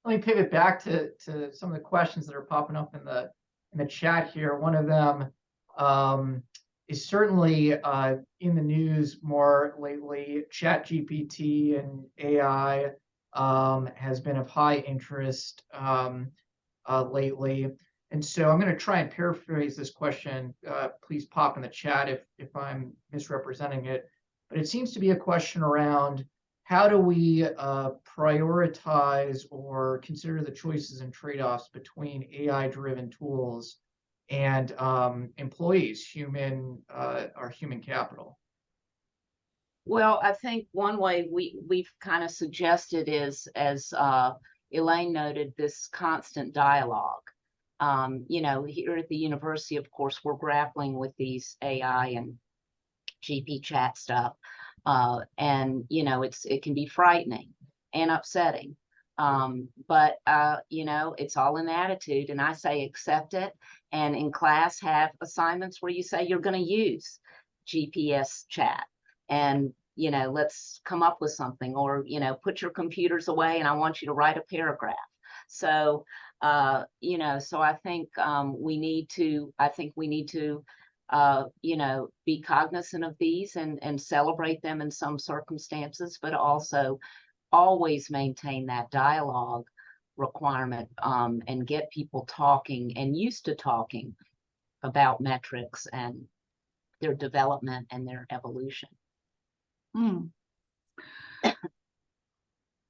me pivot back to some of the questions that are popping up in the chat here. One of them is certainly in the news more lately. ChatGPT and AI has been of high interest lately. And so I'm going to try and paraphrase this question. Please pop in the chat if I'm misrepresenting it. But it seems to be a question around how do we prioritize or consider the choices and trade-offs between AI-driven tools and employees, our human capital? Well, I think one way we've kind of suggested is, as Elaine noted, this constant dialogue. Here at the university, of course, we're grappling with these AI and GP chat stuff. And, it can be frightening and upsetting. But it's all an attitude. And I say accept it. And in class, have assignments where you say you're going to use GPS chat. And, let's come up with something, or, put your computers away and I want you to write a paragraph. So, so I think we need to be cognizant of these and celebrate them in some circumstances, but also always maintain that dialogue requirement and get people talking and used to talking about metrics and their development and their evolution.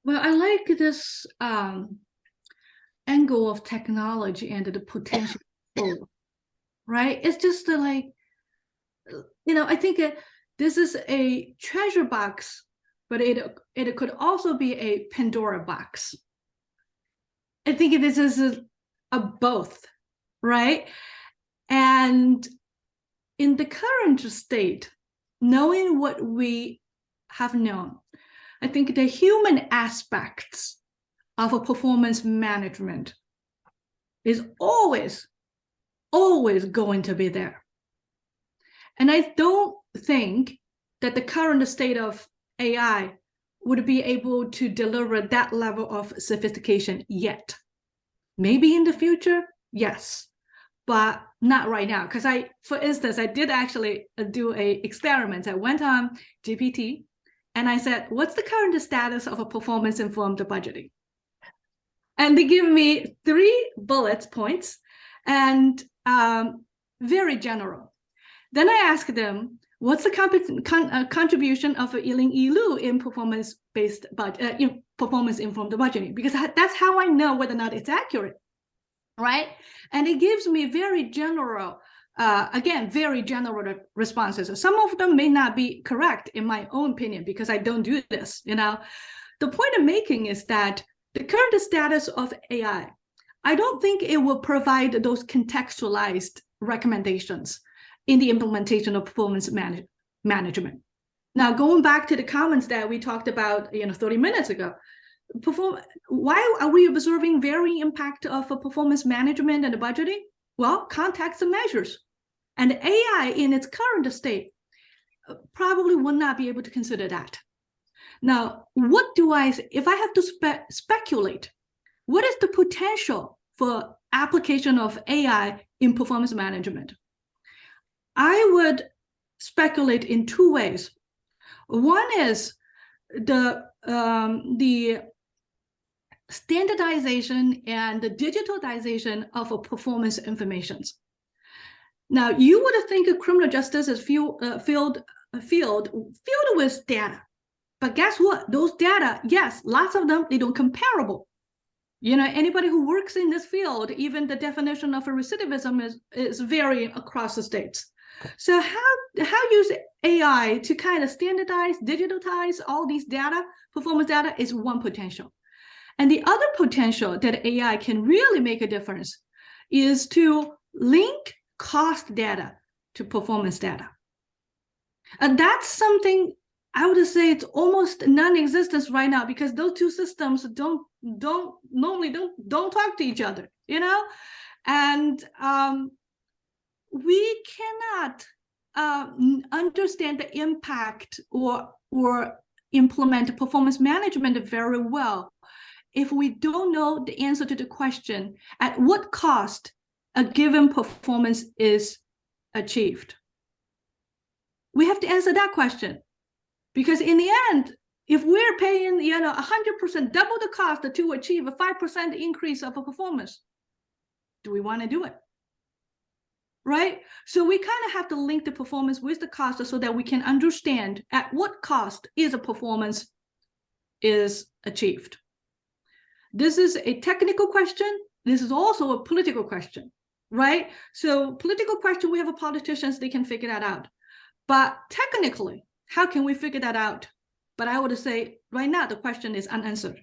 Well, I like this angle of technology and the potential, right? It's just I think this is a treasure box, but it could also be a Pandora box. I think this is a both, right? And in the current state, knowing what we have known, I think the human aspects of a performance management is always going to be there. And I don't think that the current state of AI would be able to deliver that level of sophistication yet. Maybe in the future, yes, but not right now. Because for instance, I did actually do an experiment. I went on GPT and I said, what's the current status of a performance-informed budgeting? And they give me 3 bullet points and very general. Then I asked them, what's the contribution of Elaine Yi Lu in performance-based performance-informed budgeting? Because that's how I know whether or not it's accurate, right? And it gives me very general, very general responses. Some of them may not be correct in my own opinion because I don't do this. The point I'm making is that the current status of AI, I don't think it will provide those contextualized recommendations in the implementation of performance management. Now, going back to the comments that we talked about 30 minutes ago, why are we observing varying impact of performance management and budgeting? Well, context and measures. And AI in its current state probably will not be able to consider that. Now, if I have to speculate, what is the potential for application of AI in performance management? I would speculate in 2 ways. One is the standardization and the digitalization of performance information. Now, you would think of criminal justice as filled with data. But guess what? Those data, yes, lots of them, they don't comparable. Anybody who works in this field, even the definition of a recidivism is varying across the states. So how use AI to kind of standardize, digitize all these data, performance data is one potential. And the other potential that AI can really make a difference is to link cost data to performance data. And that's something I would say it's almost non-existent right now because those 2 systems don't talk to each other, and we cannot understand the impact or implement performance management very well if we don't know the answer to the question, at what cost a given performance is achieved? We have to answer that question. Because in the end, if we're paying 100% double the cost to achieve a 5% increase of a performance, do we want to do it? Right? So we kind of have to link the performance with the cost so that we can understand at what cost is a performance is achieved. This is a technical question. This is also a political question, right? So political question, we have politicians, they can figure that out. But technically, how can we figure that out? But I would say right now, the question is unanswered.